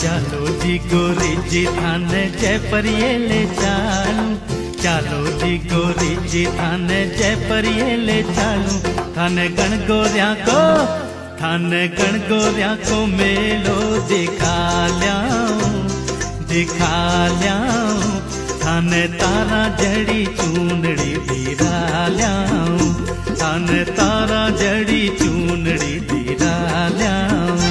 ચાલો જી ગોરીજી થાને જયપરીએ લે ચાલું, ચાલો જી ગોરીજી થાને જયપરીએ લે ચાલું। થાને ગણગોર્યા को मेलो दिखा ल्याऊं, थाने तारा जड़ी चूनड़ी दीरा ल्याऊं, थाने तारा जड़ी चूनड़ी दीरा ल्याऊं।